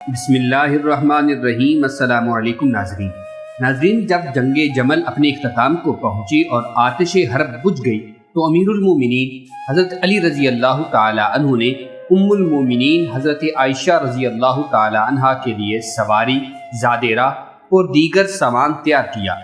بسم اللہ الرحمن الرحیم۔ السلام علیکم ناظرین، جب جنگ جمل اپنے اختتام کو پہنچی اور آتش حرب بجھ گئی تو امیر المومنین حضرت علی رضی اللہ تعالی عنہ نے ام المومنین حضرت عائشہ رضی اللہ تعالی عنہ کے لیے سواری، زاد راہ اور دیگر سامان تیار کیا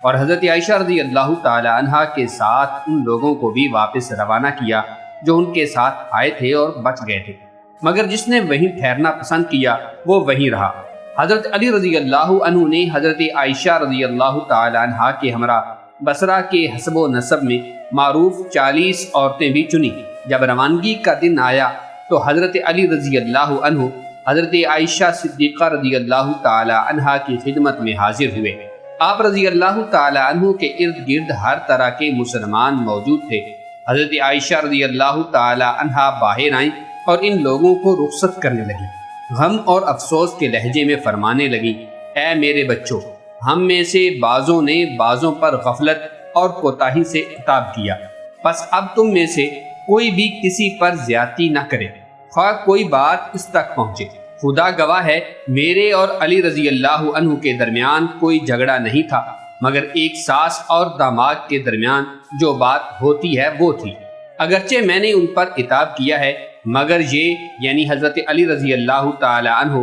اور حضرت عائشہ رضی اللہ تعالی عنہ کے ساتھ ان لوگوں کو بھی واپس روانہ کیا جو ان کے ساتھ آئے تھے اور بچ گئے تھے، مگر جس نے وہیں ٹھہرنا پسند کیا وہ وہیں رہا۔ حضرت علی رضی اللہ عنہ نے حضرت عائشہ رضی اللہ تعالی عنہ کے ہمراہ بصرہ کے حسب و نسب میں معروف 40 عورتیں بھی چنی۔ جب روانگی کا دن آیا تو حضرت علی رضی اللہ عنہ حضرت عائشہ صدیقہ رضی اللہ تعالی عنہ کی خدمت میں حاضر ہوئے۔ آپ رضی اللہ تعالی عنہ کے ارد گرد ہر طرح کے مسلمان موجود تھے۔ حضرت عائشہ رضی اللہ تعالی عنہ باہر آئیں اور ان لوگوں کو رخصت کرنے لگی، غم اور افسوس کے لہجے میں فرمانے لگی، اے میرے بچوں، ہم میں سے بعضوں نے بعضوں پر غفلت اور کوتاہی سے عتاب کیا، پس اب تم میں سے کوئی بھی کسی پر زیادتی نہ کرے، خواہ کوئی بات اس تک پہنچے۔ خدا گواہ ہے، میرے اور علی رضی اللہ عنہ کے درمیان کوئی جھگڑا نہیں تھا، مگر ایک ساس اور داماد کے درمیان جو بات ہوتی ہے وہ تھی۔ اگرچہ میں نے ان پر عتاب کیا ہے، مگر یہ یعنی حضرت علی رضی اللہ تعالی عنہ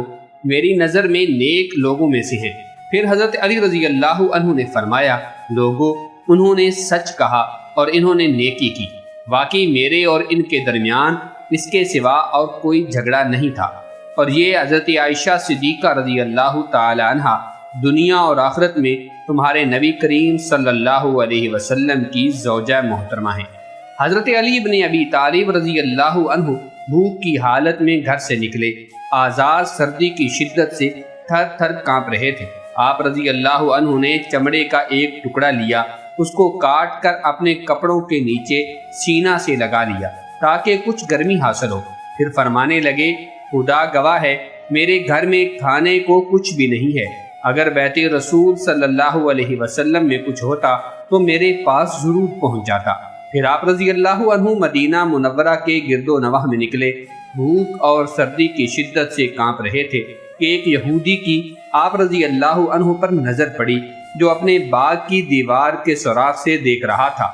میری نظر میں نیک لوگوں میں سے ہیں۔ پھر حضرت علی رضی اللہ عنہ نے فرمایا، لوگوں، انہوں نے سچ کہا اور انہوں نے نیکی کی، واقعی میرے اور ان کے درمیان اس کے سوا اور کوئی جھگڑا نہیں تھا، اور یہ حضرت عائشہ صدیقہ رضی اللہ تعالی عنہ دنیا اور آخرت میں تمہارے نبی کریم صلی اللہ علیہ وسلم کی زوجہ محترمہ ہیں۔ حضرت علی بن ابی طالب رضی اللہ عنہ بھوک کی حالت میں گھر سے نکلے، آزاد سردی کی شدت سے تھر تھر کانپ رہے تھے۔ آپ رضی اللہ عنہ نے چمڑے کا ایک ٹکڑا لیا، اس کو کاٹ کر اپنے کپڑوں کے نیچے سینہ سے لگا لیا تاکہ کچھ گرمی حاصل ہو۔ پھر فرمانے لگے، خدا گواہ ہے، میرے گھر میں کھانے کو کچھ بھی نہیں ہے، اگر بیت رسول صلی اللہ علیہ وسلم میں کچھ ہوتا تو میرے پاس ضرور پہنچ جاتا۔ پھر آپ رضی اللہ عنہ مدینہ منورہ کے گرد و نواح میں نکلے، بھوک اور سردی کی شدت سے کانپ رہے تھے کہ ایک یہودی کی آپ رضی اللہ عنہ پر نظر پڑی جو اپنے باغ کی دیوار کے سوراخ سے دیکھ رہا تھا۔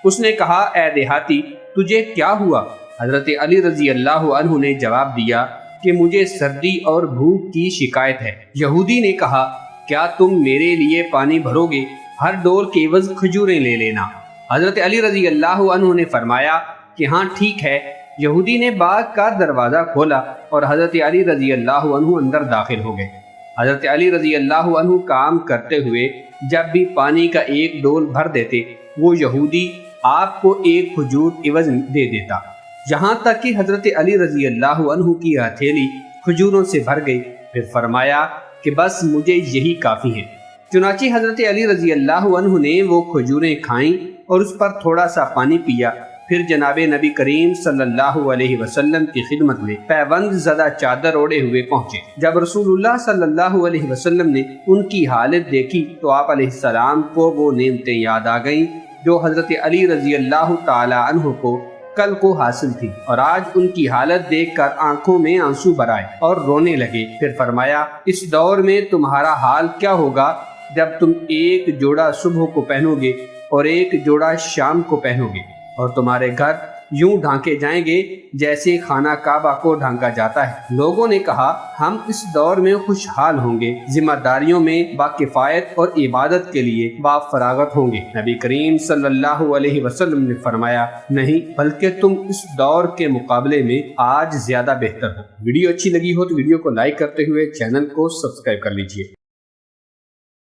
اس نے کہا، اے دیہاتی، تجھے کیا ہوا؟ حضرت علی رضی اللہ عنہ نے جواب دیا کہ مجھے سردی اور بھوک کی شکایت ہے۔ یہودی نے کہا، کیا تم میرے لیے پانی بھرو گے؟ ہر ڈول کے عوض کھجوریں لے لینا۔ حضرت علی رضی اللہ عنہ نے فرمایا کہ ہاں ٹھیک ہے۔ یہودی نے باغ کا دروازہ کھولا اور حضرت علی رضی اللہ عنہ اندر داخل ہو گئے۔ حضرت علی رضی اللہ عنہ کام کرتے ہوئے جب بھی پانی کا ایک ڈول بھر دیتے، وہ یہودی آپ کو ایک کھجور عوض دے دیتا، یہاں تک کہ حضرت علی رضی اللہ عنہ کی ہتھیلی کھجوروں سے بھر گئی۔ پھر فرمایا کہ بس مجھے یہی کافی ہے۔ چنانچہ حضرت علی رضی اللہ عنہ نے وہ کھجوریں کھائیں اور اس پر تھوڑا سا پانی پیا، پھر جناب نبی کریم صلی اللہ علیہ وسلم کی خدمت میں پیوند زدہ چادر اوڑے ہوئے پہنچے۔ جب رسول اللہ صلی اللہ علیہ وسلم نے ان کی حالت دیکھی تو آپ علیہ السلام کو وہ نعمتیں یاد آ گئیں جو حضرت علی رضی اللہ تعالی عنہ کو کل کو حاصل تھی، اور آج ان کی حالت دیکھ کر آنکھوں میں آنسو بھرائے اور رونے لگے۔ پھر فرمایا، اس دور میں تمہارا حال کیا ہوگا جب تم ایک جوڑا صبح کو پہنو گے اور ایک جوڑا شام کو پہنو گے، اور تمہارے گھر یوں ڈھانکے جائیں گے جیسے خانہ کعبہ کو ڈھانکا جاتا ہے۔ لوگوں نے کہا، ہم اس دور میں خوشحال ہوں گے، ذمہ داریوں میں باکفایت اور عبادت کے لیے فراغت ہوں گے۔ نبی کریم صلی اللہ علیہ وسلم نے فرمایا، نہیں، بلکہ تم اس دور کے مقابلے میں آج زیادہ بہتر ہو۔ ویڈیو اچھی لگی ہو تو ویڈیو کو لائک کرتے ہوئے چینل کو سبسکرائب کر لیجئے۔